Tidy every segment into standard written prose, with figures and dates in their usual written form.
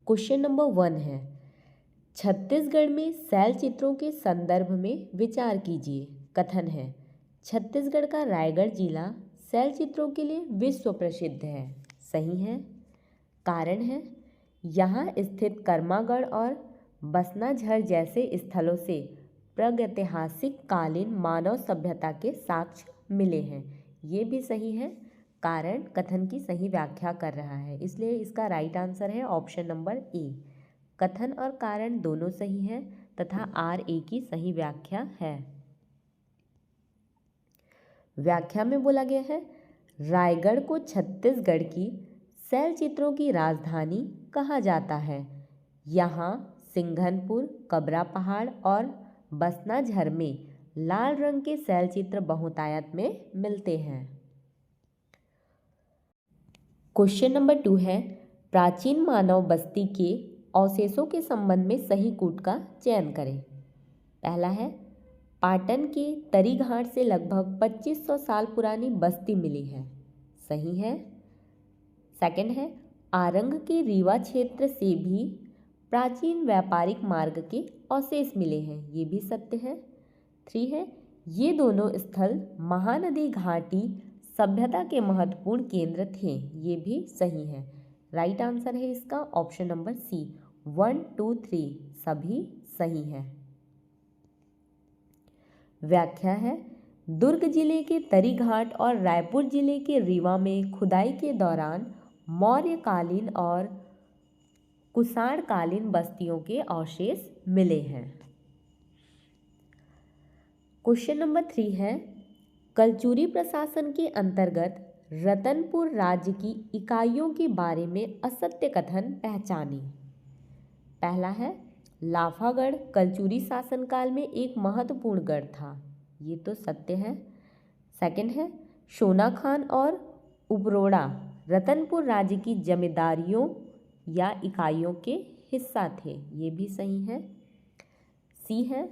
Question number 1 है, छत्तीसगढ़ में शैल चित्रों के संदर्भ में विचार कीजिए। कथन है, छत्तीसगढ़ का रायगढ़ जिला शैल चित्रों के लिए विश्व प्रसिद्ध है। सही है। कारण है, यहाँ स्थित कर्मागढ़ और बसनाझर जैसे स्थलों से प्रागैतिहासिक कालीन मानव सभ्यता के साक्ष्य मिले हैं। ये भी सही है। कारण कथन की सही व्याख्या कर रहा है, इसलिए इसका राइट आंसर है ऑप्शन नंबर ए। कथन और कारण दोनों सही है तथा आर ए की सही व्याख्या है। व्याख्या में बोला गया है, रायगढ़ को छत्तीसगढ़ की शैल चित्रों की राजधानी कहा जाता है। यहाँ सिंघनपुर, कबरा पहाड़ और बसनाझर में लाल रंग के शैल चित्र बहुतायत में मिलते हैं। क्वेश्चन नंबर 2 है, प्राचीन मानव बस्ती के अवशेषों के संबंध में सही कूट का चयन करें। पहला है, पाटन के तरीघाट से लगभग 2500 साल पुरानी बस्ती मिली है। सही है। सेकंड है, आरंग के रीवा क्षेत्र से भी प्राचीन व्यापारिक मार्ग के अवशेष मिले हैं। ये भी सत्य है। 3 है, ये दोनों स्थल महानदी घाटी सभ्यता के महत्वपूर्ण केंद्र थे। ये भी सही है। राइट आंसर है इसका ऑप्शन नंबर सी। 1, 2, 3 सभी सही है। व्याख्या है, दुर्ग जिले के तरीघाट और रायपुर जिले के रीवा में खुदाई के दौरान मौर्यकालीन और कुषाणकालीन बस्तियों के अवशेष मिले हैं। क्वेश्चन नंबर 3 है, कलचुरी प्रशासन के अंतर्गत रतनपुर राज्य की इकाइयों के बारे में असत्य कथन पहचानें। पहला है, लाफागढ़ कलचुरी शासनकाल में एक महत्वपूर्ण गढ़ था। ये तो सत्य है। सेकंड है, सोनाखान और उबरोड़ा रतनपुर राज्य की जमींदारियों या इकाइयों के हिस्सा थे। ये भी सही है। सी है,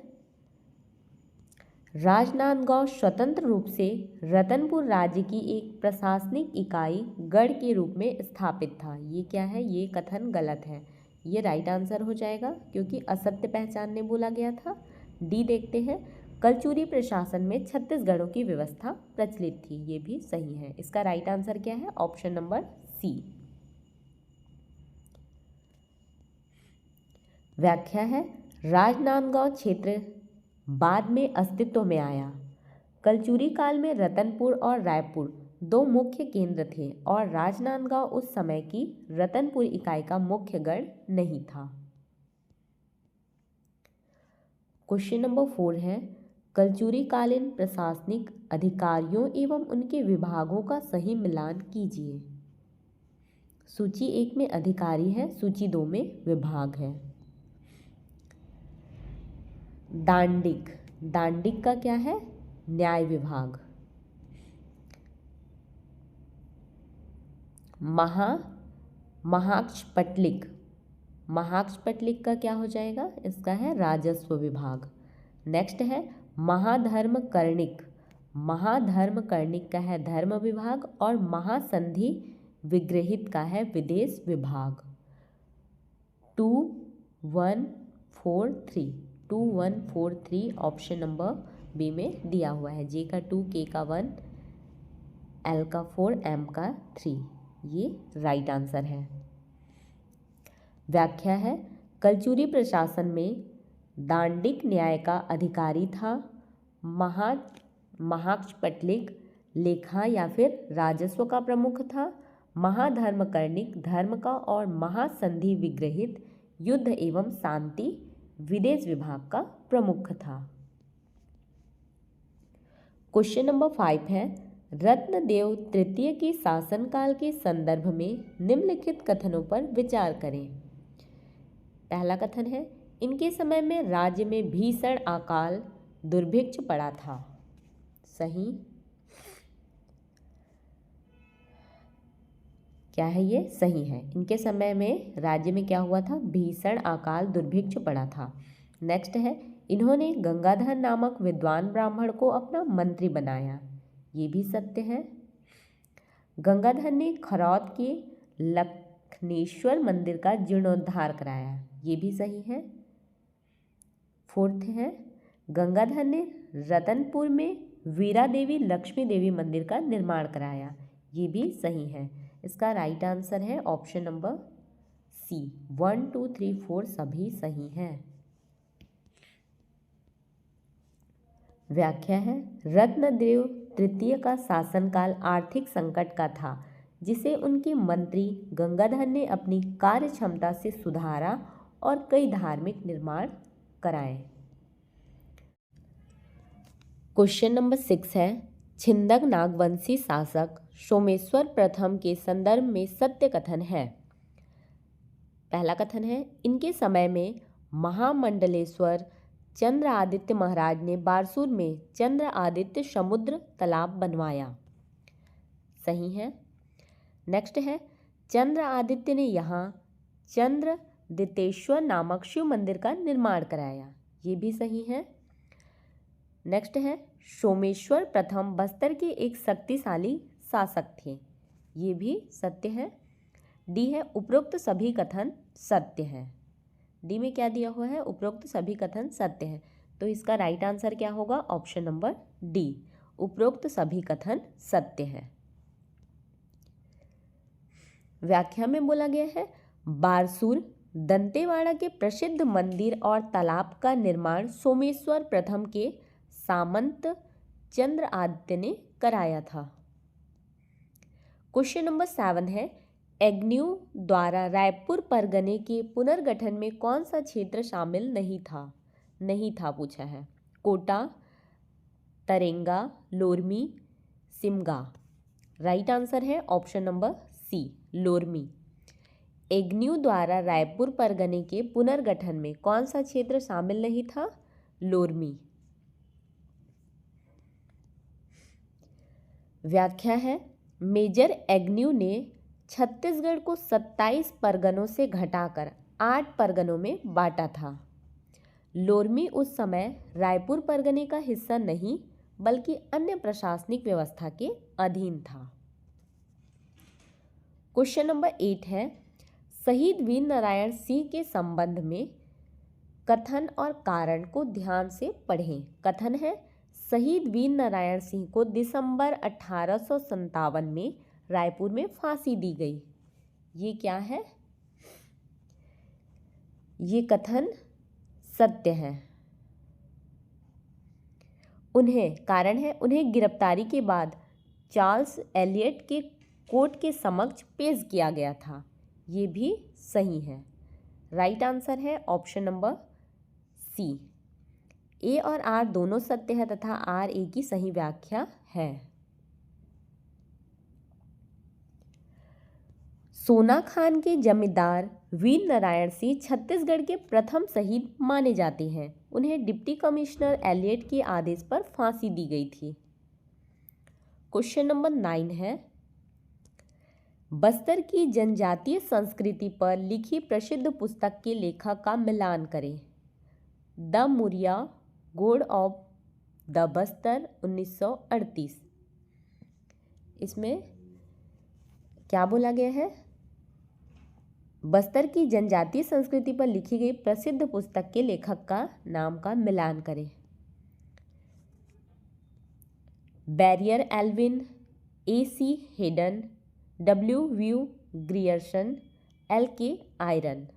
राजनांदगांव स्वतंत्र रूप से रतनपुर राज्य की एक प्रशासनिक इकाई गढ़ के रूप में स्थापित था। ये क्या है? ये कथन गलत है। ये राइट आंसर हो जाएगा क्योंकि असत्य पहचानने बोला गया था। डी देखते हैं, कलचुरी प्रशासन में छत्तीसगढ़ों की व्यवस्था प्रचलित थी। ये भी सही है। इसका राइट आंसर क्या है? Option number C. व्याख्या है, राजनांदगांव क्षेत्र बाद में अस्तित्व में आया। कलचुरी काल में रतनपुर और रायपुर दो मुख्य केंद्र थे और राजनांदगांव उस समय की रतनपुर इकाई का मुख्य गढ़ नहीं था। क्वेश्चन नंबर 4 है, कलचुरी कालीन प्रशासनिक अधिकारियों एवं उनके विभागों का सही मिलान कीजिए। सूची 1 में अधिकारी है, सूची 2 में विभाग है। दांडिक, दांडिक का क्या है? न्याय विभाग। महाक्षपटलिक, महाक्षपटलिक का क्या हो जाएगा? इसका है राजस्व विभाग। नेक्स्ट है महाधर्मकर्णिक, महाधर्मकर्णिक का है धर्म विभाग और महासंधि विग्रहित का है विदेश विभाग। 2, 1, 4, 3 2, 1, 4, 3 ऑप्शन नंबर बी में दिया हुआ है। जे का 2, के का 1, एल का 4, एम का 3। ये राइट आंसर है। व्याख्या है, कलचुरी प्रशासन में दांडिक न्याय का अधिकारी था। महाक्षपटलिक लेखा या फिर राजस्व का प्रमुख था। महाधर्मकर्णिक धर्म का और महासंधि विग्रहित युद्ध एवं शांति विदेश विभाग का प्रमुख था। क्वेश्चन नंबर 5 है, रत्नदेव तृतीय के शासनकाल के संदर्भ में निम्नलिखित कथनों पर विचार करें। पहला कथन है, इनके समय में राज्य में भीषण अकाल दुर्भिक्ष पड़ा था। सही। क्या है ये? सही है। इनके समय में राज्य में क्या हुआ था? भीषण अकाल दुर्भिक्ष पड़ा था। नेक्स्ट है, इन्होंने गंगाधर नामक विद्वान ब्राह्मण को अपना मंत्री बनाया। ये भी सत्य है। गंगाधर ने खरौद के दक्षिणेश्वर मंदिर का जीर्णोद्धार कराया, ये भी सही है। फोर्थ है, गंगाधर ने रतनपुर में वीरा देवी लक्ष्मी देवी मंदिर का निर्माण कराया, ये भी सही है। इसका राइट आंसर है ऑप्शन नंबर सी। 1, 2, 3, 4 सभी सही हैं। व्याख्या है, रत्नदेव तृतीय का शासनकाल आर्थिक संकट का था, जिसे उनके मंत्री गंगाधर ने अपनी कार्य क्षमता से सुधारा और कई धार्मिक निर्माण कराए। क्वेश्चन नंबर 6 है, छिंदक नागवंशी शासक सोमेश्वर प्रथम के संदर्भ में सत्य कथन है। पहला कथन है, इनके समय में महामंडलेश्वर चंद्र आदित्य महाराज ने बारसूर में चंद्र आदित्य समुद्र तालाब बनवाया, सही है। नेक्स्ट है, चंद्र आदित्य ने यहाँ चंद्र दितेश्वर नामक शिव मंदिर का निर्माण कराया, ये भी सही है। नेक्स्ट है, सोमेश्वर प्रथम बस्तर के एक शक्तिशाली शासक थे, ये भी सत्य है। डी है, उपरोक्त सभी कथन सत्य है। डी में क्या दिया हुआ है, उपरोक्त सभी कथन सत्य है, तो इसका राइट आंसर क्या होगा, ऑप्शन नंबर डी, उपरोक्त सभी कथन सत्य है। व्याख्या में बोला गया है, बारसूर दंतेवाड़ा के प्रसिद्ध मंदिर और तालाब का निर्माण सोमेश्वर प्रथम के सामंत चंद्र आदित्य ने कराया था। क्वेश्चन नंबर 7 है, एग्न्यू द्वारा रायपुर परगने के पुनर्गठन में कौन सा क्षेत्र शामिल नहीं था पूछा है। कोटा, तरेंगा, लोरमी, सिमगा। राइट आंसर है option number C, Lormi. Agnew द्वारा रायपुर परगने के पुनर्गठन में कौन सा क्षेत्र शामिल नहीं था, लोरमी। व्याख्या है, मेजर एग्न्यू ने छत्तीसगढ़ को 27 परगनों से घटाकर 8 परगनों में बांटा था। लोरमी उस समय रायपुर परगने का हिस्सा नहीं बल्कि अन्य प्रशासनिक व्यवस्था के अधीन था। क्वेश्चन नंबर 8 है, शहीद वीर नारायण सिंह के संबंध में कथन और कारण को ध्यान से पढ़ें। कथन है, शहीद वीर नारायण सिंह को दिसंबर 1857 में रायपुर में फांसी दी गई, ये क्या है, ये कथन सत्य है। कारण है, उन्हें गिरफ्तारी के बाद चार्ल्स एलियट के कोर्ट के समक्ष पेश किया गया था, ये भी सही है। राइट आंसर है ऑप्शन नंबर सी। ए और आर दोनों सत्य है तथा आर ए की सही व्याख्या है। सोना खान के जमींदार वीर नारायण सिंह छत्तीसगढ़ के प्रथम शहीद माने जाते हैं। उन्हें डिप्टी कमिश्नर एलियट के आदेश पर फांसी दी गई थी। क्वेश्चन नंबर 9 है, बस्तर की जनजातीय संस्कृति पर लिखी प्रसिद्ध पुस्तक के लेखक का मिलान करें। द मुरिया गोड ऑफ द बस्तर 1938। इसमें क्या बोला गया है, बस्तर की जनजातीय संस्कृति पर लिखी गई प्रसिद्ध पुस्तक के लेखक का नाम का मिलान करें। Verrier Elwin, AC Hayden, W Grierson, LK Iron.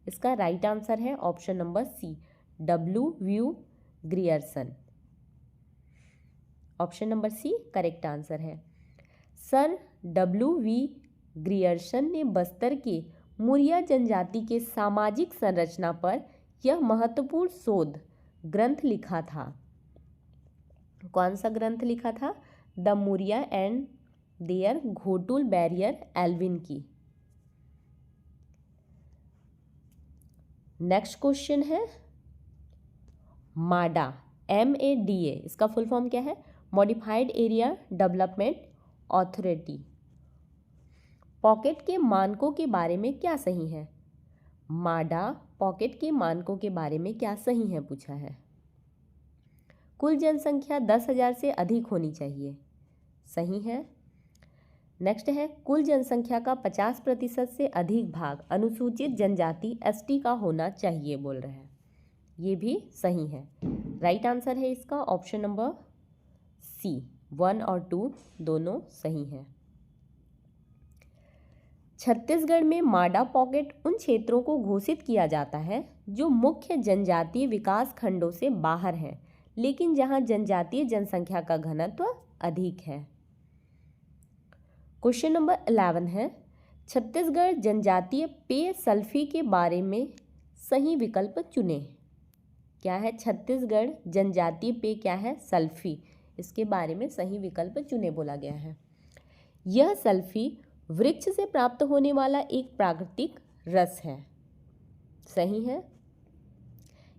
इसका राइट आंसर है option number C, W Grierson. Option number C correct answer है। सर W ग्रियर्सन ने बस्तर के मुरिया जनजाति के सामाजिक संरचना पर यह महत्वपूर्ण शोध ग्रंथ लिखा था। कौन सा ग्रंथ लिखा था, the Muria and their Ghotul Verrier Elwin की। नेक्स्ट क्वेश्चन है, माडा MADA, इसका फुल फॉर्म क्या है, modified area development authority. Pocket के मानकों के बारे में क्या सही है। माडा पॉकेट के मानकों के बारे में क्या सही है पूछा है। कुल जनसंख्या 10,000 से अधिक होनी चाहिए, सही है। नेक्स्ट है कुल जनसंख्या का 50% से अधिक भाग अनुसूचित जनजाति एसटी का होना चाहिए बोल रहे हैं। ये भी सही है। राइट आंसर है इसका ऑप्शन नंबर सी, 1 और 2 दोनों सही हैं। छत्तीसगढ़ में माडा पॉकेट उन क्षेत्रों को घोषित किया जाता है जो मुख्य जनजातीय विकास खंडों से बाहर हैं, लेकिन जहां जनजातीय जनसंख्या का घनत्व अधिक है। क्वेश्चन नंबर 11 है छत्तीसगढ़ जनजातीय पेय सल्फी के बारे में सही विकल्प चुनें। क्या है? छत्तीसगढ़ जनजातीय पेय क्या है? सल्फी। इसके बारे में सही विकल्प चुने बोला गया है। यह सल्फी वृक्ष से प्राप्त होने वाला एक प्राकृतिक रस है। सही है।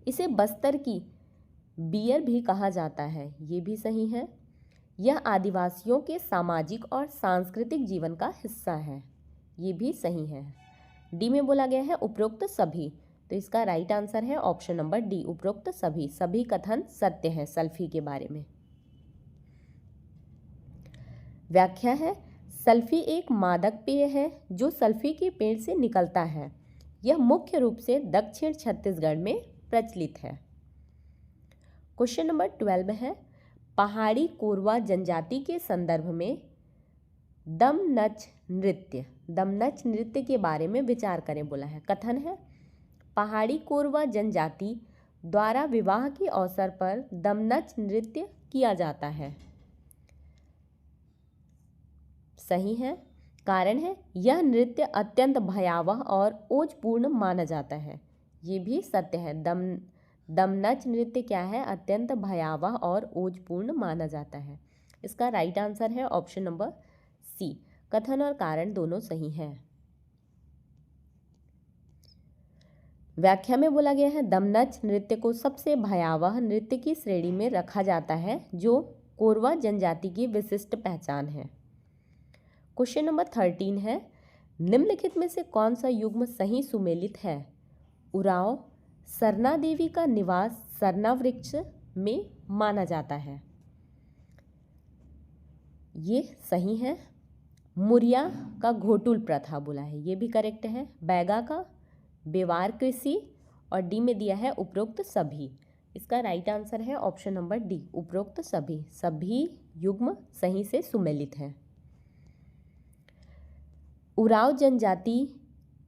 इसे बस्तर की बियर भी कहा जाता है। ये भी सही है। यह आदिवासियों के सामाजिक और सांस्कृतिक जीवन का हिस्सा है। ये भी सही है। डी में बोला गया है उपरोक्त सभी, तो इसका राइट आंसर है ऑप्शन नंबर डी, उपरोक्त सभी। सभी कथन सत्य है सल्फी के बारे में। व्याख्या है सल्फी एक मादक पेय है जो सल्फी के पेड़ से निकलता है। यह मुख्य रूप से दक्षिण छत्तीसगढ़ में प्रचलित है। क्वेश्चन नंबर 12 है पहाड़ी कोरवा जनजाति के संदर्भ में दमनच नृत्य के बारे में विचार करें बोला है। कथन है पहाड़ी कोरवा जनजाति द्वारा विवाह के अवसर पर दमनच नृत्य किया जाता है। सही है। कारण है यह नृत्य अत्यंत भयावह और ओजपूर्ण माना जाता है। ये भी सत्य है। दमनच नृत्य क्या है? अत्यंत भयावह और ओजपूर्ण माना जाता है। इसका राइट आंसर है ऑप्शन नंबर सी। कथन और कारण दोनों सही हैं। व्याख्या में बोला गया है दमनच नृत्य को सबसे भयावह नृत्य की श्रेणी में रखा जाता है जो कोरवा जनजाति की विशिष्ट पहचान है। क्वेश्चन नंबर 13 है निम्नलिखित में से कौन सा युग्म सही सुमेलित है? उराव सरना देवी का निवास सरना वृक्ष में माना जाता है। ये सही है। मुरिया का घोटुल प्रथा बोला है। ये भी करेक्ट है। बैगा का बेवार कृषि और डी में दिया है उपरोक्त सभी। इसका राइट आंसर है ऑप्शन नंबर डी, उपरोक्त सभी। सभी युग्म सही से सुमेलित हैं। उराव जनजाति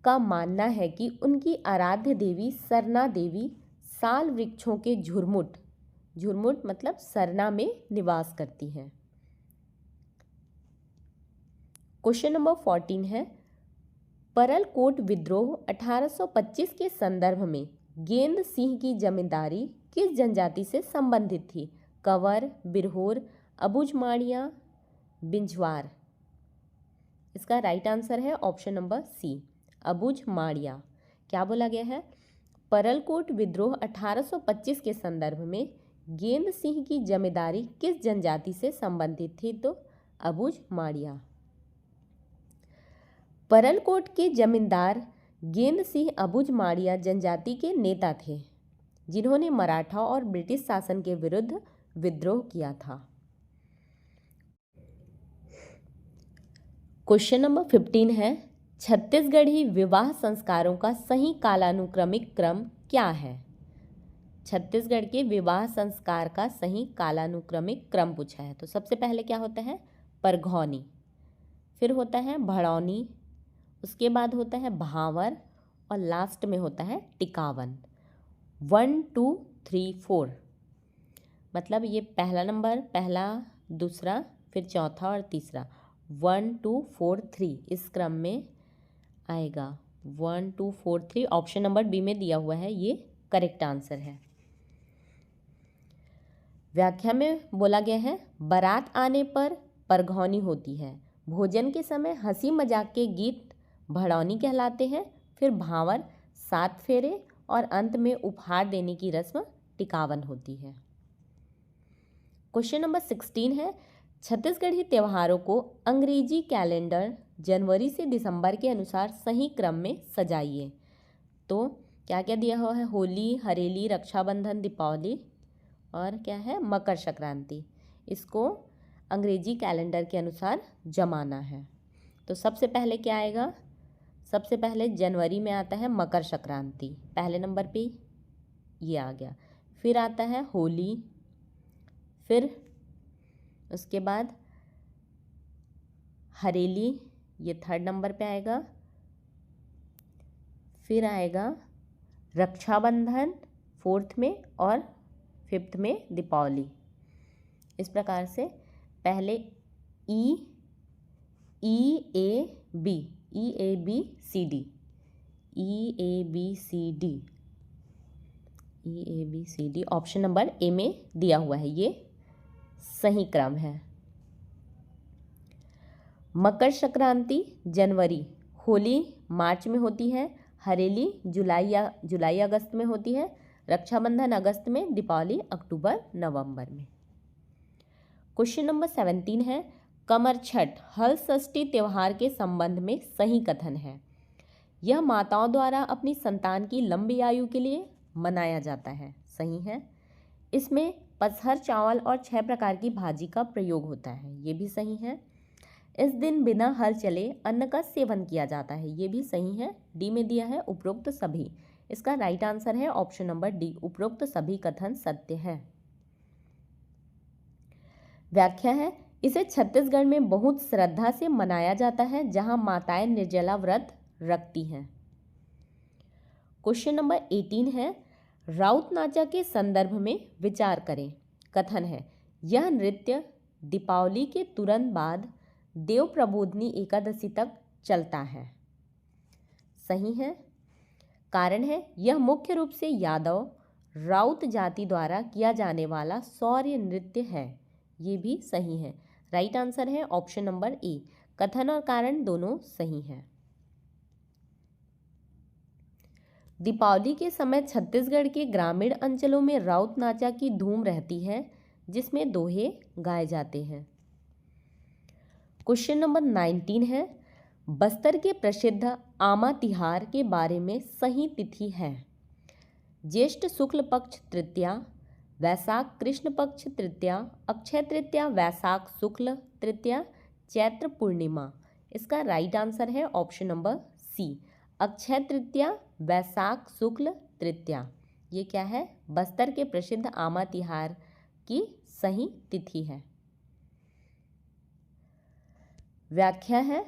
का मानना है कि उनकी आराध्य देवी सरना देवी साल वृक्षों के झुरमुट मतलब सरना में निवास करती हैं। क्वेश्चन नंबर 14 है परलकोट विद्रोह 1825 के संदर्भ में गेंद सिंह की जमींदारी किस जनजाति से संबंधित थी? कंवर, बिरहोर, अबुझमाड़िया, बिंझवार। इसका राइट आंसर है ऑप्शन नंबर सी, अबुझमाड़िया। क्या बोला गया है? परलकोट विद्रोह 1825 के संदर्भ में गेंद सिंह की जमींदारी किस जनजाति से संबंधित थी? तो अबुझमाड़िया। परलकोट के जमींदार गेंद सिंह अबुझमाड़िया जनजाति के नेता थे जिन्होंने मराठा और ब्रिटिश शासन के विरुद्ध विद्रोह किया था। क्वेश्चन नंबर 15 है छत्तीसगढ़ी विवाह संस्कारों का सही कालानुक्रमिक क्रम क्या है? छत्तीसगढ़ के विवाह संस्कार का सही कालानुक्रमिक क्रम पूछा है। तो सबसे पहले क्या होता है? परघौनी, फिर होता है भड़ौनी, उसके बाद होता है भांवर और लास्ट में होता है टिकावन। 1 2 3 4 मतलब ये पहला नंबर, पहला, दूसरा, फिर चौथा और तीसरा। 1 2 4 3 इस क्रम में आएगा। 1 2 4 3 ऑप्शन नंबर बी में दिया हुआ है, ये करेक्ट आंसर है। व्याख्या में बोला गया है बारात आने पर परघौनी होती है, भोजन के समय हंसी मजाक के गीत भड़ौनी कहलाते हैं, फिर भांवर, 7 फेरे और अंत में उपहार देने की रस्म टिकावन होती है। क्वेश्चन नंबर 16 है छत्तीसगढ़ी त्योहारों को अंग्रेजी कैलेंडर जनवरी से दिसंबर के अनुसार सही क्रम में सजाइए। तो क्या क्या दिया हुआ है? होली, हरेली, रक्षाबंधन, दीपावली और क्या है? मकर संक्रांति। इसको अंग्रेजी कैलेंडर के अनुसार जमाना है। तो सबसे पहले क्या आएगा? सबसे पहले जनवरी में आता है मकर संक्रांति, पहले नंबर पे ये आ गया। फिर आता है होली, फिर उसके बाद हरेली, ये थर्ड नंबर पे आएगा। फिर आएगा रक्षाबंधन फोर्थ में, और फिफ्थ में दीपावली। इस प्रकार से पहले ई A B option number A में दिया हुआ है, ये सही क्रम है। मकर संक्रांति जनवरी, होली मार्च में होती है, हरेली जुलाई अगस्त में होती है, रक्षाबंधन अगस्त में, दीपावली अक्टूबर नवंबर में। क्वेश्चन नंबर 17 है कमर छठ हल षष्ठी त्योहार के संबंध में सही कथन है। यह माताओं द्वारा अपनी संतान की लंबी आयु के लिए मनाया जाता है, सही है। इसमें पचहर चावल और 6 प्रकार की भाजी का प्रयोग होता है, ये भी सही है। इस दिन बिना हल चले अन्न का सेवन किया जाता है, ये भी सही है। डी में दिया है उपरोक्त सभी, इसका राइट आंसर है ऑप्शन नंबर डी, उपरोक्त सभी कथन सत्य है। व्याख्या है इसे छत्तीसगढ़ में बहुत श्रद्धा से मनाया जाता है, जहां माताएं निर्जला व्रत रखती हैं। क्वेश्चन नंबर 18 है राउत नाचा के संदर्भ में विचार करें। कथन है यह नृत्य दीपावली के तुरंत बाद देव प्रबोधनी एकादशी तक चलता है, सही है। कारण है यह मुख्य रूप से यादव राउत जाति द्वारा किया जाने वाला शौर्य नृत्य है, ये भी सही है। राइट आंसर है ऑप्शन नंबर ए, कथन और कारण दोनों सही हैं। दीपावली के समय छत्तीसगढ़ के ग्रामीण अंचलों में राउत नाचा की धूम रहती है, जिसमें दोहे गाए जाते हैं। क्वेश्चन नंबर 19 है बस्तर के प्रसिद्ध आमा तिहार के बारे में सही तिथि है। ज्येष्ठ शुक्ल पक्ष तृतीया, वैशाख कृष्ण पक्ष तृतीया, अक्षय तृतीया वैशाख शुक्ल तृतीया, चैत्र पूर्णिमा। इसका राइट आंसर है ऑप्शन नंबर सी, अक्षय तृतीया वैशाख शुक्ल तृतीया। ये क्या है? बस्तर के प्रसिद्ध आमा तिहार की सही तिथि है। व्याख्या है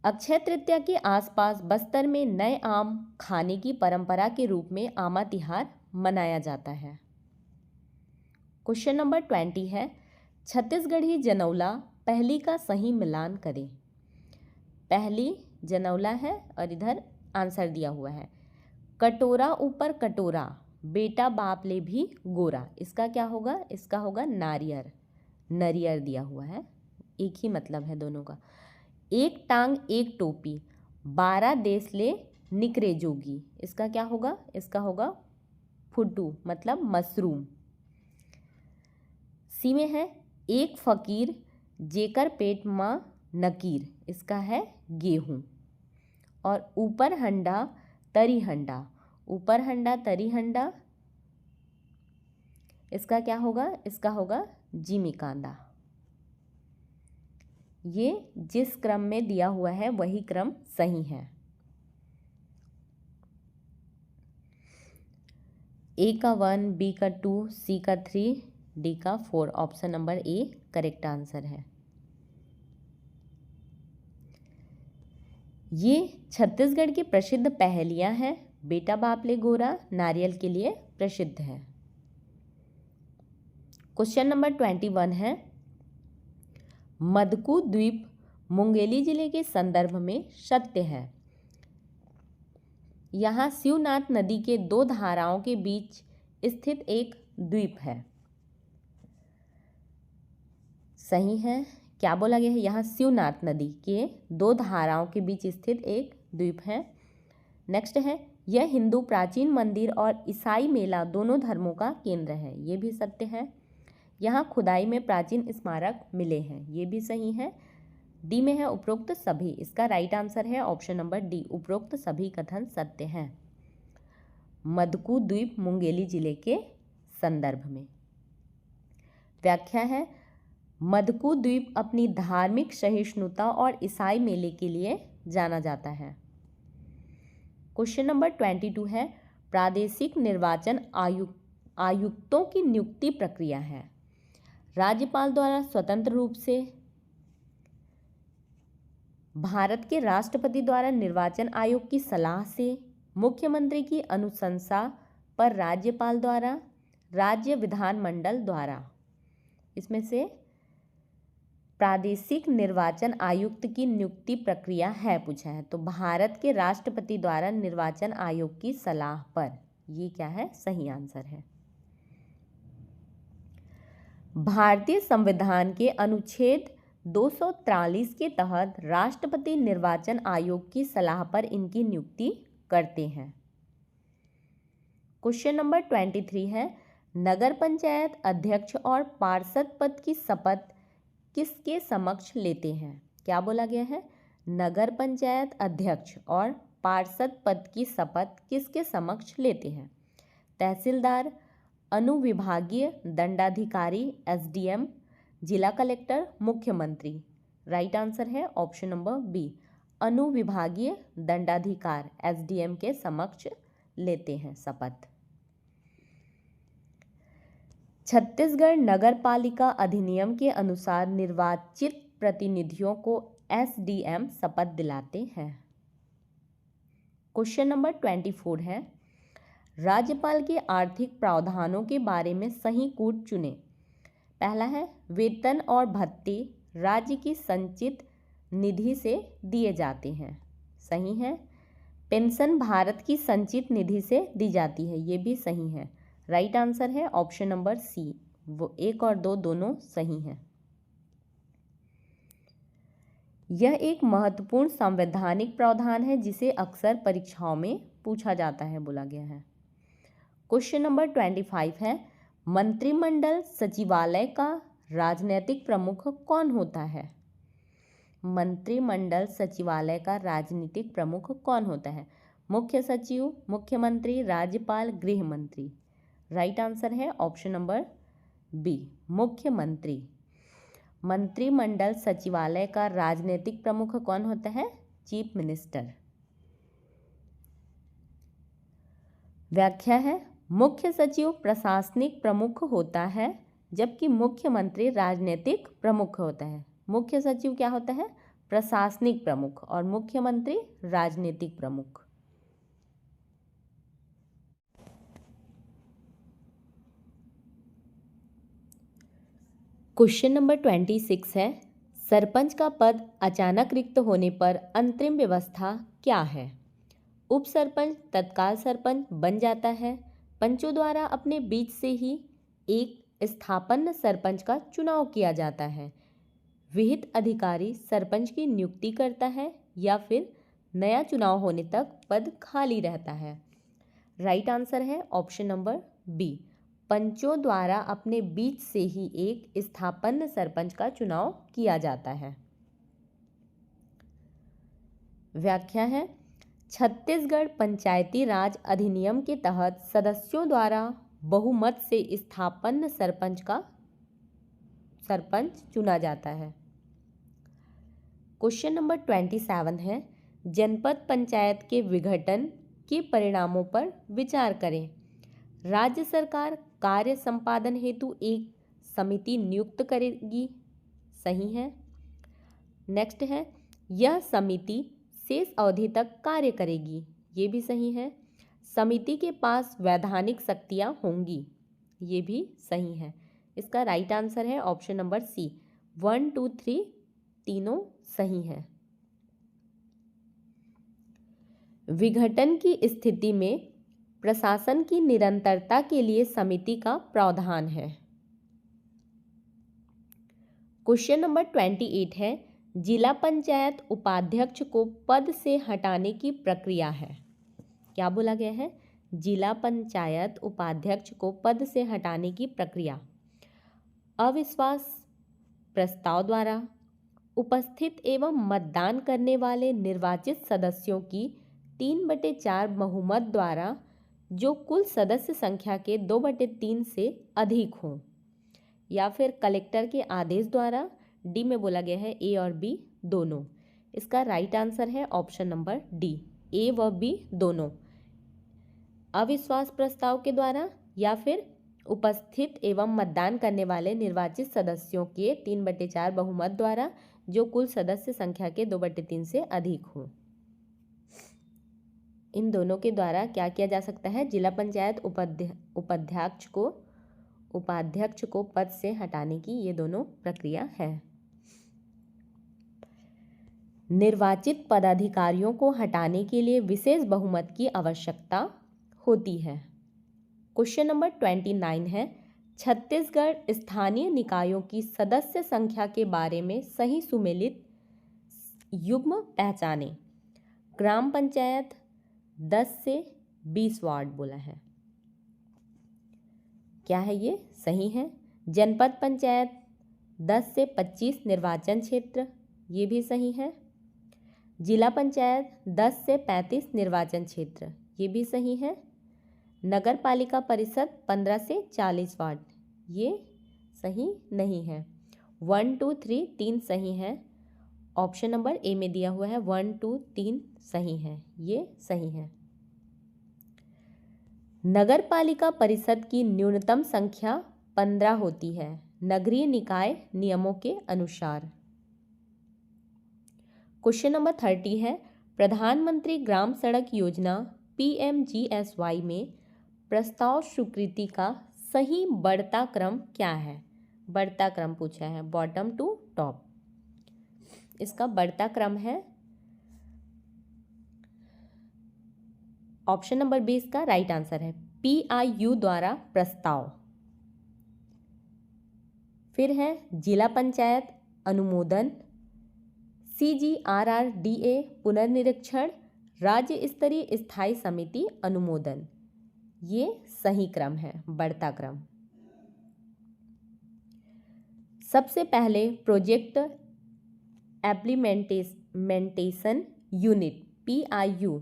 अक्षय तृतीया के आसपास बस्तर में नए आम खाने की परंपरा के रूप में आमा तिहार मनाया जाता है। क्वेश्चन नंबर 20 है छत्तीसगढ़ी जनौला पहली का सही मिलान करें। पहली जनौला है और इधर आंसर दिया हुआ है कटोरा ऊपर कटोरा बेटा बाप ले भी गोरा। इसका क्या होगा? इसका होगा नारियर, नरियर दिया हुआ है, एक ही मतलब है दोनों का। एक टांग एक टोपी 12 देश ले निकरे जोगी। इसका क्या होगा? इसका होगा फुटू, मतलब मशरूम। सी में है एक फकीर जेकर पेट माँ नकीर। इसका है गेहूँ। और ऊपर हंडा तरी हंडा, ऊपर हंडा तरी हंडा, इसका क्या होगा? इसका होगा जिमीकांदा। ये जिस क्रम में दिया हुआ है वही क्रम सही है। ए का 1, बी का 2, सी का 3, डी का 4। Option number A correct answer है। ये छत्तीसगढ़ की प्रसिद्ध पहेलियां हैं। बेटा बाप ले गोरा नारियल के लिए प्रसिद्ध है। क्वेश्चन नंबर 21 है मदकू द्वीप मुंगेली जिले के संदर्भ में सत्य है। यहाँ शिवनाथ नदी के 2 धाराओं के बीच स्थित एक द्वीप है, सही है। क्या बोला गया है? यहाँ शिवनाथ नदी के 2 धाराओं के बीच स्थित एक द्वीप है। नेक्स्ट है यह हिंदू प्राचीन मंदिर और ईसाई मेला दोनों धर्मों का केंद्र है। ये भी सत्य है। यहाँ खुदाई में प्राचीन स्मारक मिले हैं। ये भी सही है। डी में है उपरोक्त सभी। इसका राइट आंसर है ऑप्शन नंबर डी, उपरोक्त सभी कथन सत्य हैं। मदकू द्वीप मुंगेली जिले के संदर्भ में। व्याख्या है मधुकू द्वीप अपनी धार्मिक सहिष्णुता और ईसाई मेले के लिए जाना जाता है। क्वेश्चन नंबर 22 है प्रादेशिक निर्वाचन आयुक्तों की नियुक्ति प्रक्रिया है। राज्यपाल द्वारा स्वतंत्र रूप से, भारत के राष्ट्रपति द्वारा निर्वाचन आयोग की सलाह से, मुख्यमंत्री की अनुशंसा पर राज्यपाल द्वारा, राज्य विधानमंडल द्वारा। इसमें से प्रादेशिक निर्वाचन आयुक्त की नियुक्ति प्रक्रिया है पूछा है, तो भारत के राष्ट्रपति द्वारा निर्वाचन आयोग की सलाह पर, ये क्या है, सही आंसर है। भारतीय संविधान के अनुच्छेद 243 के तहत राष्ट्रपति निर्वाचन आयोग की सलाह पर इनकी नियुक्ति करते हैं। क्वेश्चन नंबर 23 है नगर पंचायत अध्यक्ष और पार्षद पद की शपथ किसके समक्ष लेते हैं। क्या बोला गया है, नगर पंचायत अध्यक्ष और पार्षद पद की शपथ किसके समक्ष लेते हैं। तहसीलदार, अनुविभागीय दंडाधिकारी एसडीएम, जिला कलेक्टर, मुख्यमंत्री। राइट आंसर है ऑप्शन नंबर बी, अनुविभागीय दंडाधिकार एसडीएम के समक्ष लेते हैं शपथ। छत्तीसगढ़ नगर पालिका अधिनियम के अनुसार निर्वाचित प्रतिनिधियों को एसडीएम शपथ दिलाते हैं। क्वेश्चन नंबर 24 है राज्यपाल के आर्थिक प्रावधानों के बारे में सही कूट चुने। पहला है वेतन और भत्ते राज्य की संचित निधि से दिए जाते हैं, सही है। पेंशन भारत की संचित निधि से दी जाती है, ये भी सही है। राइट आंसर है ऑप्शन नंबर सी, वो 1 और 2 दोनों सही हैं। यह एक महत्वपूर्ण संवैधानिक प्रावधान है जिसे अक्सर परीक्षाओं में पूछा जाता है, बोला गया है। क्वेश्चन नंबर 25 है मंत्रिमंडल सचिवालय का राजनीतिक प्रमुख कौन होता है। मंत्रिमंडल सचिवालय का राजनीतिक प्रमुख कौन होता है। मुख्य सचिव, मुख्यमंत्री, राज्यपाल, गृह मंत्री। राइट आंसर है ऑप्शन नंबर बी, मुख्यमंत्री। मंत्रिमंडल सचिवालय का राजनीतिक प्रमुख कौन होता है, चीफ मिनिस्टर। व्याख्या है मुख्य सचिव प्रशासनिक प्रमुख होता है जबकि मुख्यमंत्री राजनीतिक प्रमुख होता है। मुख्य सचिव क्या होता है, प्रशासनिक प्रमुख, और मुख्यमंत्री राजनीतिक प्रमुख। क्वेश्चन नंबर 26 है सरपंच का पद अचानक रिक्त होने पर अंतरिम व्यवस्था क्या है। उप सरपंच तत्काल सरपंच बन जाता है। पंचों द्वारा अपने बीच से ही एक स्थापन्न सरपंच का चुनाव किया जाता है। विहित अधिकारी सरपंच की नियुक्ति करता है या फिर नया चुनाव होने तक पद खाली रहता है। राइट आंसर है ऑप्शन नंबर बी, पंचों द्वारा अपने बीच से ही एक स्थापन्न सरपंच का चुनाव किया जाता है। व्याख्या है छत्तीसगढ़ पंचायती राज अधिनियम के तहत सदस्यों द्वारा बहुमत से स्थापन्न सरपंच चुना जाता है। क्वेश्चन नंबर 27 है जनपद पंचायत के विघटन के परिणामों पर विचार करें। राज्य सरकार कार्य संपादन हेतु एक समिति नियुक्त करेगी, सही है। नेक्स्ट है यह समिति शेष अवधि तक कार्य करेगी, ये भी सही है। समिति के पास वैधानिक शक्तियां होंगी, ये भी सही है। इसका राइट आंसर है ऑप्शन नंबर सी, 1, 2, 3 तीनों सही है। विघटन की स्थिति में प्रशासन की निरंतरता के लिए समिति का प्रावधान है। क्वेश्चन नंबर 28 है जिला पंचायत उपाध्यक्ष को पद से हटाने की प्रक्रिया है। क्या बोला गया है, जिला पंचायत उपाध्यक्ष को पद से हटाने की प्रक्रिया अविश्वास प्रस्ताव द्वारा उपस्थित एवं मतदान करने वाले निर्वाचित सदस्यों की 3/4 बहुमत द्वारा जो कुल सदस्य संख्या के 2/3 से अधिक हो। या फिर कलेक्टर के आदेश द्वारा। डी में बोला गया है ए और बी दोनों। इसका राइट आंसर है ऑप्शन नंबर डी, ए व बी दोनों। अविश्वास प्रस्ताव के द्वारा या फिर उपस्थित एवं मतदान करने वाले निर्वाचित सदस्यों के 3/4 बहुमत द्वारा, जो कुल सदस्य संख्या के 2/3 से अधिक हो। इन दोनों के द्वारा क्या किया जा सकता है? जिला पंचायत उपाध्यक्ष को पद से हटाने की ये दोनों प्रक्रिया है। निर्वाचित पदाधिकारियों को हटाने के लिए विशेष बहुमत की आवश्यकता होती है। क्वेश्चन नंबर 29 है, छत्तीसगढ़ स्थानीय निकायों की सदस्य संख्या के बारे में सही सुमेलित युग्म पहचाने। ग्राम पंचायत 10 से 20 वार्ड बोला है, क्या है ये? सही है। जनपद पंचायत 10 से 25 निर्वाचन क्षेत्र, ये भी सही है। जिला पंचायत 10 से 35 निर्वाचन क्षेत्र, ये भी सही है। नगर पालिका परिषद 15 से 40 वार्ड, ये सही नहीं है। 1, 2, 3 तीन सही है। ऑप्शन नंबर ए में दिया हुआ है 1, 2, 3 सही है, ये सही है। नगर पालिका परिषद की न्यूनतम संख्या 15 होती है नगरीय निकाय नियमों के अनुसार। क्वेश्चन नंबर 30 है, प्रधानमंत्री ग्राम सड़क योजना PMGSY में प्रस्ताव स्वीकृति का सही बढ़ता क्रम क्या है? बढ़ता क्रम पूछा है, बॉटम टू टॉप। इसका बढ़ता क्रम है ऑप्शन नंबर बी, इसका राइट आंसर है। PIU द्वारा प्रस्ताव। फिर है जिला पंचायत अनुमोदन, CGRRDA पुनर्निरीक्षण, राज्य स्तरीय स्थायी समिति अनुमोदन, ये सही क्रम है, बढ़ता क्रम। सबसे पहले प्रोजेक्ट इम्प्लीमेंटेशन यूनिट PIU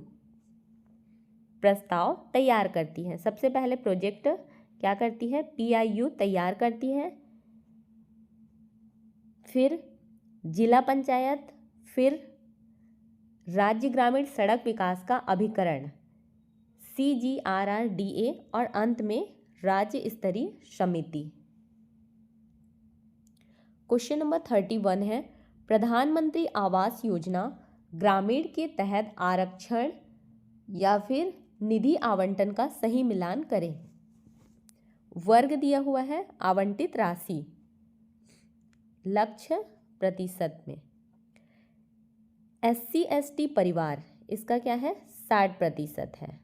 प्रस्ताव तैयार करती है। सबसे पहले प्रोजेक्ट क्या करती है? PIU तैयार करती है। फिर जिला पंचायत, फिर राज्य ग्रामीण सड़क विकास का अभिकरण CGRRDA और अंत में राज्य स्तरीय समिति। क्वेश्चन नंबर 31 है, प्रधानमंत्री आवास योजना ग्रामीण के तहत आरक्षण या फिर निधि आवंटन का सही मिलान करें। वर्ग दिया हुआ है, आवंटित राशि, लक्ष्य प्रतिशत में। SC ST परिवार, इसका क्या है? 60% है।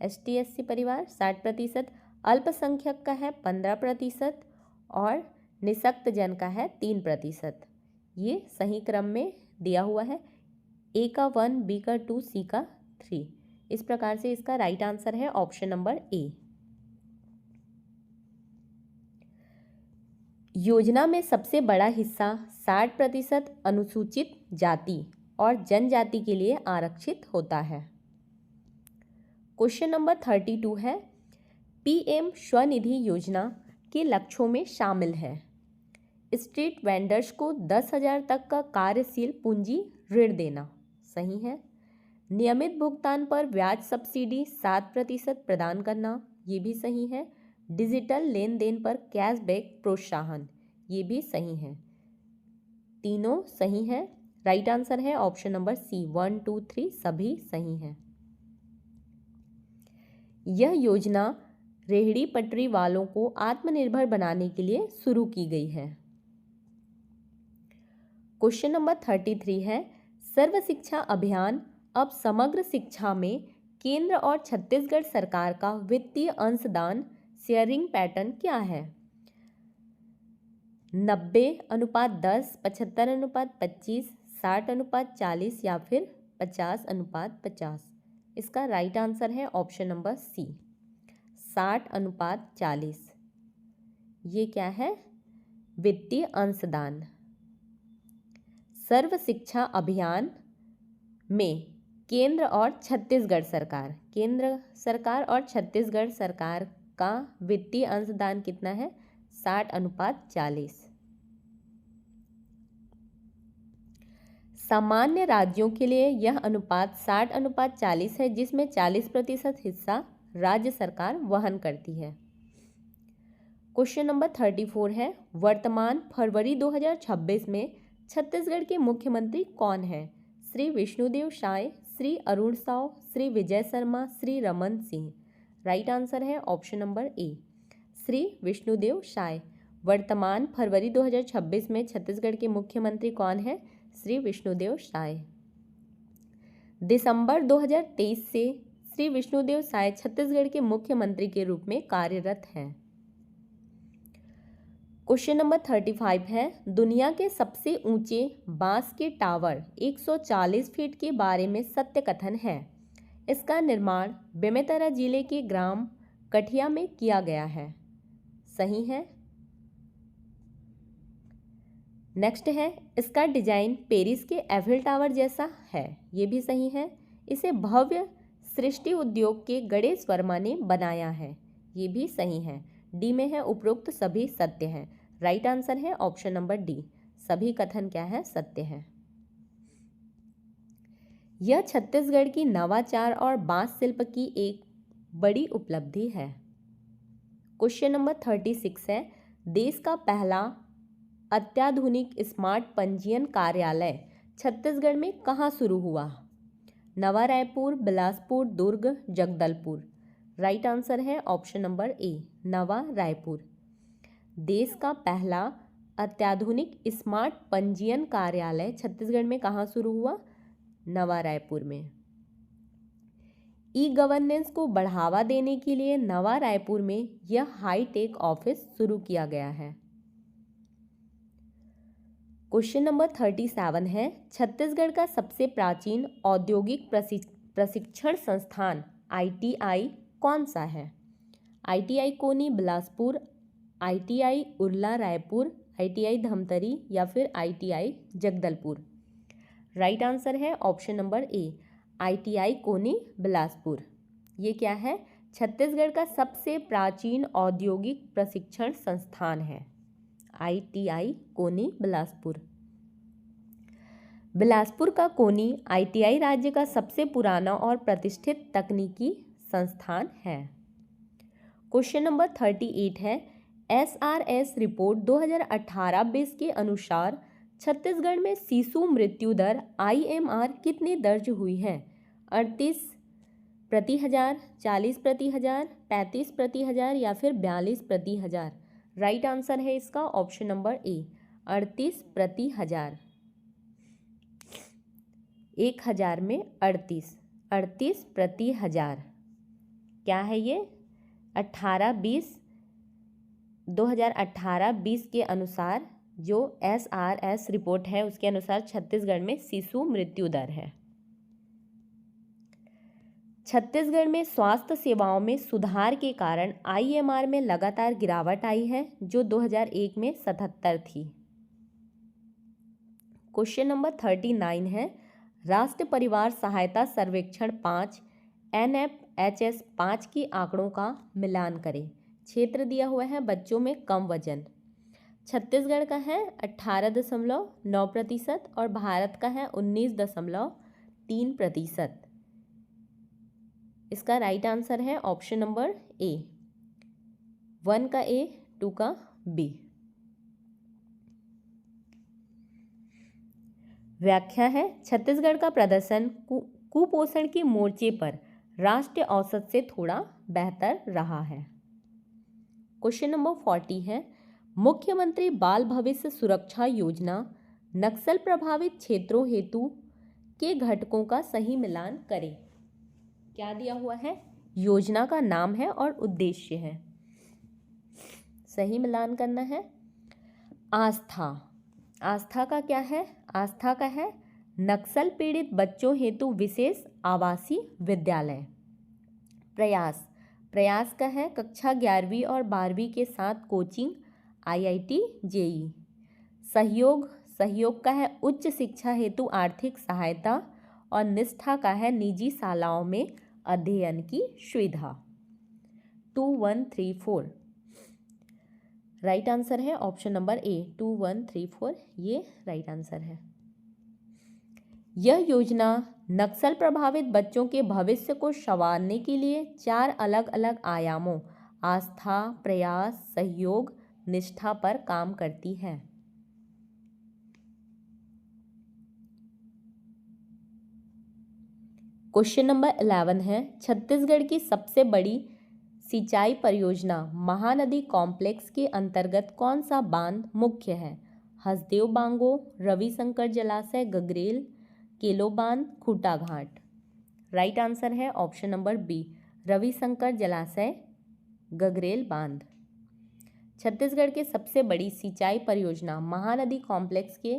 ST SC परिवार 60%, अल्पसंख्यक का है 15% और निःशक्त जन का है 3%। ये सही क्रम में दिया हुआ है, A का 1, B का 2, C का 3। इस प्रकार से इसका राइट आंसर है ऑप्शन नंबर ए। योजना में सबसे बड़ा हिस्सा 60% अनुसूचित जाति और जनजाति के लिए आरक्षित होता है। क्वेश्चन नंबर 32 है, PM स्वनिधि योजना के लक्ष्यों में शामिल है स्ट्रीट वेंडर्स को 10,000 तक का कार्यशील पूंजी ऋण देना, सही है। नियमित भुगतान पर ब्याज सब्सिडी 7% प्रदान करना, ये भी सही है। डिजिटल लेन देन पर कैशबैक प्रोत्साहन, ये भी सही है। तीनों सही है। राइट आंसर है ऑप्शन नंबर सी, 1, 2, 3 सभी सही हैं। यह योजना रेहड़ी पटरी वालों को आत्मनिर्भर बनाने के लिए शुरू की गई है। क्वेश्चन नंबर 33 है, सर्व शिक्षा अभियान अब समग्र शिक्षा में केंद्र और छत्तीसगढ़ सरकार का वित्तीय अंशदान शेयरिंग पैटर्न क्या है? 90:10, 75:25, 60:40 या फिर 50:50? इसका राइट आंसर है ऑप्शन नंबर सी, 60:40। ये क्या है? वित्तीय अंशदान। सर्व शिक्षा अभियान में केंद्र और छत्तीसगढ़ सरकार, केंद्र सरकार और छत्तीसगढ़ सरकार का वित्तीय अंशदान कितना है? 60:40। सामान्य राज्यों के लिए यह अनुपात 60:40 है, जिसमें 40% हिस्सा राज्य सरकार वहन करती है। क्वेश्चन नंबर 34 है, वर्तमान फरवरी 2026 में छत्तीसगढ़ के मुख्यमंत्री कौन हैं? श्री विष्णुदेव साय, श्री अरुण साव, श्री विजय शर्मा, श्री रमन सिंह। राइट आंसर है option number A, Shri Vishnudeo Sai. वर्तमान फरवरी 2026 में छत्तीसगढ़ के मुख्यमंत्री कौन हैं? श्री विष्णुदेव साय। दिसंबर 2023 से श्री विष्णुदेव साय छत्तीसगढ़ के मुख्यमंत्री के रूप में कार्यरत हैं। क्वेश्चन नंबर 35 है, दुनिया के सबसे ऊंचे बांस के टावर 140 फीट के बारे में सत्य कथन है। इसका निर्माण बेमेतरा जिले के ग्राम कठिया में किया गया है। सही है। नेक्स्ट है, इसका डिजाइन पेरिस के एफिल टावर जैसा है। ये भी सही है। इसे भव्य सृष्टि उद्योग के गणेश वर्मा ने बनाया है। ये भी सही है। डी में है उपरोक्त सभी सत्य हैं। राइट आंसर है ऑप्शन नंबर डी, सभी कथन क्या है? सत्य है। यह छत्तीसगढ़ की नवाचार और बांस शिल्प की एक बड़ी उपलब्धि है। क्वेश्चन नंबर 36 है, देश का पहला अत्याधुनिक स्मार्ट पंजीयन कार्यालय छत्तीसगढ़ में कहाँ शुरू हुआ? नवा रायपुर, बिलासपुर, दुर्ग, जगदलपुर। राइट आंसर है ऑप्शन नंबर ए, नवा रायपुर। देश का पहला अत्याधुनिक स्मार्ट पंजीयन कार्यालय छत्तीसगढ़ में कहाँ शुरू हुआ? नवा रायपुर में। ई गवर्नेंस को बढ़ावा देने के लिए नवा रायपुर में यह हाईटेक ऑफिस शुरू किया गया है। क्वेश्चन नंबर 37 है, छत्तीसगढ़ का सबसे प्राचीन औद्योगिक प्रशिक्षण संस्थान ITI कौन सा है? ITI कोनी बिलासपुर, ITI उरला रायपुर, ITI धमतरी या फिर ITI जगदलपुर। राइट आंसर है ऑप्शन नंबर ए, ITI कोनी बिलासपुर। ये क्या है? छत्तीसगढ़ का सबसे प्राचीन औद्योगिक प्रशिक्षण संस्थान है ITI कोनी बिलासपुर। बिलासपुर का कोनी ITI राज्य का सबसे पुराना और प्रतिष्ठित तकनीकी संस्थान है। क्वेश्चन नंबर 38 है, SRS रिपोर्ट 2018-20 के अनुसार छत्तीसगढ़ में शिशु मृत्यु दर IMR कितनी दर्ज हुई है? 38/1000, 40/1000, 35/1000 या फिर 42/1000। राइट आंसर है इसका ऑप्शन नंबर ए, 38/1000। 1000 में 38, 38/1000। क्या है ये? 2018-20 के अनुसार जो SRS रिपोर्ट है उसके अनुसार छत्तीसगढ़ में शिशु मृत्यु दर है। छत्तीसगढ़ में स्वास्थ्य सेवाओं में सुधार के कारण IMR में लगातार गिरावट आई है, जो 2001 में 77 थी। क्वेश्चन नंबर 39 है, राष्ट्रीय परिवार सहायता सर्वेक्षण 5 NFHS 5 के आंकड़ों का मिलान करें। क्षेत्र दिया हुआ है बच्चों में कम वजन। छत्तीसगढ़ का है 18.9% और भारत का है 19.3%। इसका राइट आंसर है ऑप्शन नंबर ए, 1 का ए, 2 का बी। व्याख्या है, छत्तीसगढ़ का प्रदर्शन कुपोषण के मोर्चे पर राष्ट्रीय औसत से थोड़ा बेहतर रहा है। क्वेश्चन नंबर 40 है, मुख्यमंत्री बाल भविष्य सुरक्षा योजना नक्सल प्रभावित क्षेत्रों हेतु के घटकों का सही मिलान करें। क्या दिया हुआ है? योजना का नाम है और उद्देश्य है। सही मिलान करना है। आस्था, आस्था का क्या है? आस्था का है नक्सल पीड़ित बच्चों हेतु विशेष आवासीय विद्यालय। प्रयास, प्रयास का है कक्षा 11वीं और 12वीं के साथ कोचिंग IIT JEE। सहयोग, सहयोग का है उच्च शिक्षा हेतु आर्थिक सहायता और निष्ठा का है निजी शालाओं में अध्ययन की सुविधा। 2, 1, 3, 4। राइट आंसर है ऑप्शन नंबर ए 2, 1, 3, 4, ये राइट आंसर है। यह योजना नक्सल प्रभावित बच्चों के भविष्य को संवारने के लिए 4 अलग अलग आयामों आस्था, प्रयास, सहयोग, निष्ठा पर काम करती है। क्वेश्चन नंबर 11 है, छत्तीसगढ़ की सबसे बड़ी सिंचाई परियोजना महानदी कॉम्प्लेक्स के अंतर्गत कौन सा बांध मुख्य है? हसदेव बांगो, रविशंकर जलाशय, गगरेल, केलो बांध, खूटा घाट। राइट आंसर है ऑप्शन नंबर बी, रविशंकर जलाशय, गगरेल बांध। छत्तीसगढ़ के सबसे बड़ी सिंचाई परियोजना महानदी कॉम्प्लेक्स के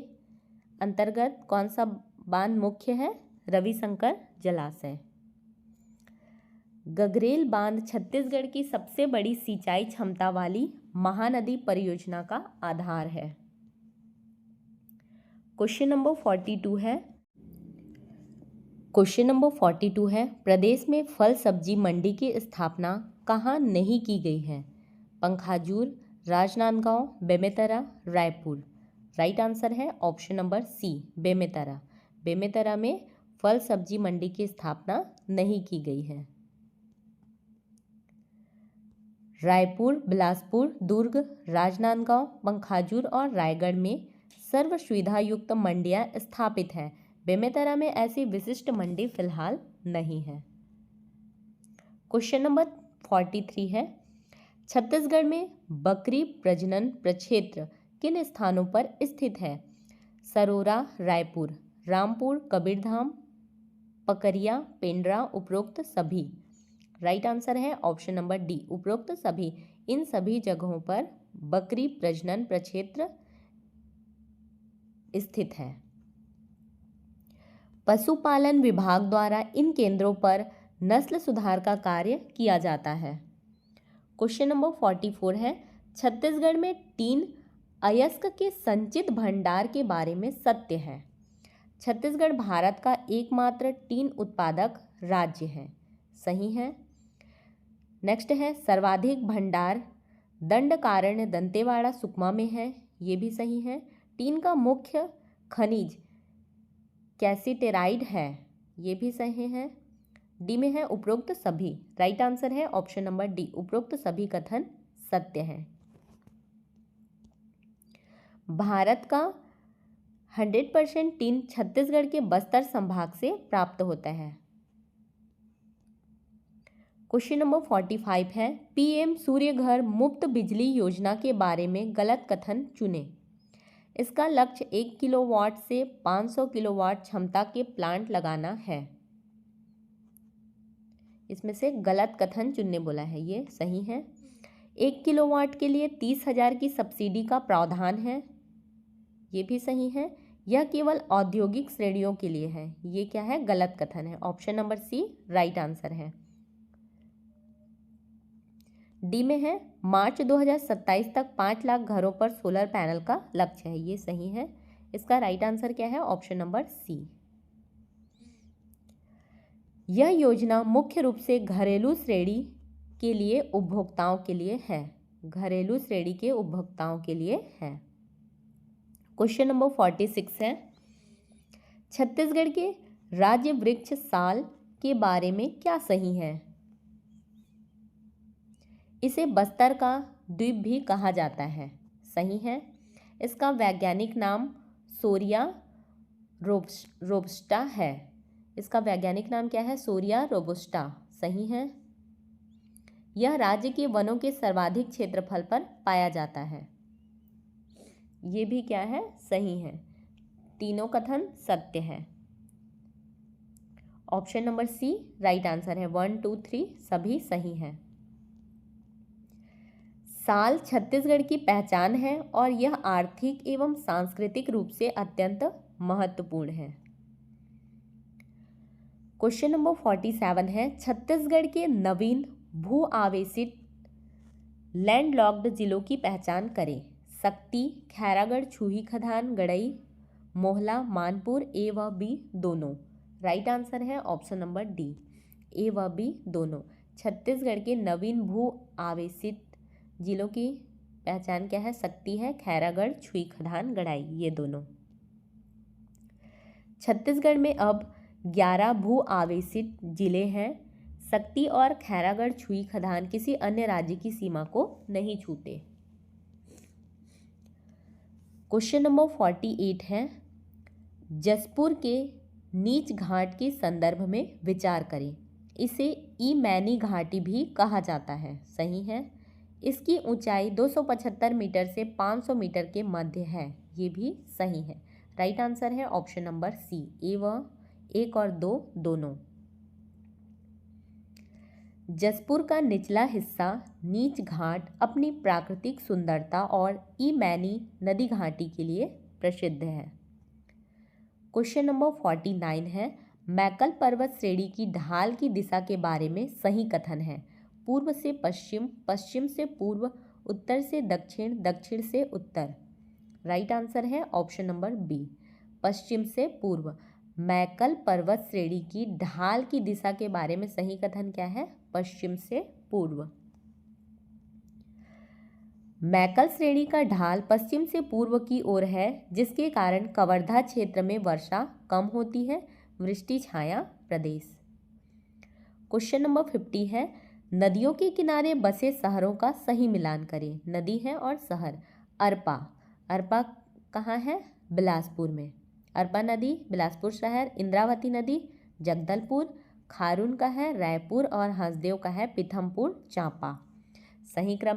अंतर्गत कौन सा बांध मुख्य है? रविशंकर जलाशय। गगरेल बांध छत्तीसगढ़ की सबसे बड़ी सिंचाई क्षमता वाली महानदी परियोजना का आधार है। क्वेश्चन नंबर 42 है। क्वेश्चन नंबर 42 है, प्रदेश में फल सब्जी मंडी की स्थापना कहाँ नहीं की गई है? पंखाजूर, राजनांदगांव, बेमेतरा, रायपुर। राइट आंसर है option number C, Bemetara. Bemetara में फल सब्जी मंडी की स्थापना नहीं की गई है। रायपुर, बिलासपुर, दुर्ग, राजनांदगांव, पंखाजूर और रायगढ़ में सर्व सुविधा युक्त मंडियां स्थापित हैं। बेमेतरा में ऐसी विशिष्ट मंडी फिलहाल नहीं है। क्वेश्चन नंबर 43 है, छत्तीसगढ़ में बकरी प्रजनन प्रक्षेत्र किन स्थानों पर स्थित है? सरोरा, रायपुर, रामपुर, कबीरधाम, पकरिया, पेंड्रा, उपरोक्त सभी। राइट आंसर है ऑप्शन नंबर डी, उपरोक्त सभी। इन सभी जगहों पर बकरी प्रजनन प्रक्षेत्र स्थित है। पशुपालन विभाग द्वारा इन केंद्रों पर नस्ल सुधार का कार्य किया जाता है। क्वेश्चन नंबर 44 है, छत्तीसगढ़ में टीन अयस्क के संचित भंडार के बारे में सत्य है? छत्तीसगढ़ भारत का एकमात्र टीन उत्पादक राज्य है। सही है। नेक्स्ट है, सर्वाधिक भंडार दंडकारण्य, दंतेवाड़ा, सुकमा में है। ये भी सही है। टीन का मुख्य खनिज कैसिटेराइड है। ये भी सही है। डी में है उपरोक्त सभी। राइट आंसर है ऑप्शन नंबर डी, उपरोक्त सभी कथन सत्य है। भारत का 100% टीन छत्तीसगढ़ के बस्तर संभाग से प्राप्त होता है। क्वेश्चन नंबर 45 है, पीएम सूर्य घर मुफ्त बिजली योजना के बारे में गलत कथन चुने। इसका लक्ष्य 1 किलोवाट से 500 किलोवाट क्षमता के प्लांट लगाना है। इसमें से गलत कथन चुनने बोला है, ये सही है। 1 किलोवाट के लिए 30,000 की सब्सिडी का प्रावधान है। ये भी सही है। यह केवल औद्योगिक श्रेणियों के लिए है। ये क्या है? गलत कथन है। Option number C right answer है। डी में है, मार्च 2027 तक 5 लाख घरों पर सोलर पैनल का लक्ष्य है। ये सही है। इसका राइट आंसर क्या है? Option number C. यह योजना मुख्य रूप से घरेलू श्रेणी के लिए उपभोक्ताओं के लिए है। घरेलू श्रेणी के उपभोक्ताओं के लिए है। क्वेश्चन नंबर 46 है, छत्तीसगढ़ के राज्य वृक्ष साल के बारे में क्या सही है? इसे बस्तर का द्वीप भी कहा जाता है। सही है। इसका वैज्ञानिक नाम सोरिया रोबस्टा है। इसका वैज्ञानिक नाम क्या है? सोरिया रोबस्टा। सही है। यह राज्य के वनों के सर्वाधिक क्षेत्रफल पर पाया जाता है। ये भी क्या है? सही है। तीनों कथन सत्य है। Option number C right answer है। 1, 2, 3 सभी सही हैं। साल छत्तीसगढ़ की पहचान है और यह आर्थिक एवं सांस्कृतिक रूप से अत्यंत महत्वपूर्ण है। क्वेश्चन नंबर 47 है, छत्तीसगढ़ के नवीन भू आवेशित लैंडलॉक्ड जिलों की पहचान करें। सक्ती, खैरागढ़, छुही खदान, गड़ई, मोहला, मानपुर। ए व बी दोनों। राइट आंसर है ऑप्शन नंबर डी, ए व बी दोनों। छत्तीसगढ़ के नवीन भू आवेशित जिलों की पहचान क्या है? शक्ति है, खैरागढ़, छुई खदान, गड़ाई, ये दोनों। छत्तीसगढ़ में अब 11 भू आवेशित जिले हैं। शक्ति और खैरागढ़, छुई खदान किसी अन्य राज्य की सीमा को नहीं छूते। क्वेश्चन नंबर 48 है, जसपुर के नीच घाट के संदर्भ में विचार करें। इसे ईमैनी घाटी भी कहा जाता है। सही है। इसकी ऊंचाई 275 मीटर से 500 मीटर के मध्य है। ये भी सही है। राइट आंसर है ऑप्शन नंबर सी, एक और दो दोनों। जसपुर का निचला हिस्सा नीच घाट अपनी प्राकृतिक सुंदरता और ईमैनी नदी घाटी के लिए प्रसिद्ध है। क्वेश्चन नंबर 49 है, मैकल पर्वत श्रेणी की ढाल की दिशा के बारे में सही कथन है। पूर्व से पश्चिम, पश्चिम से पूर्व, उत्तर से दक्षिण, दक्षिण से उत्तर। राइट आंसर है ऑप्शन नंबर बी, पश्चिम से पूर्व। मैकल पर्वत श्रेणी की ढाल की दिशा के बारे में सही कथन क्या है? पश्चिम से पूर्व। मैकल श्रेणी का ढाल पश्चिम से पूर्व की ओर है, जिसके कारण कवर्धा क्षेत्र में वर्षा कम होती है। वृष्टि छाया प्रदेश। क्वेश्चन नंबर 50 है, नदियों के किनारे बसे शहरों का सही मिलान करें। नदी है और शहर। अरपा कहाँ है? बिलासपुर में। अरपा नदी बिलासपुर शहर। इंद्रावती नदी जगदलपुर। खारून का है रायपुर और हंसदेव का है पीथमपुर चांपा। सही क्रम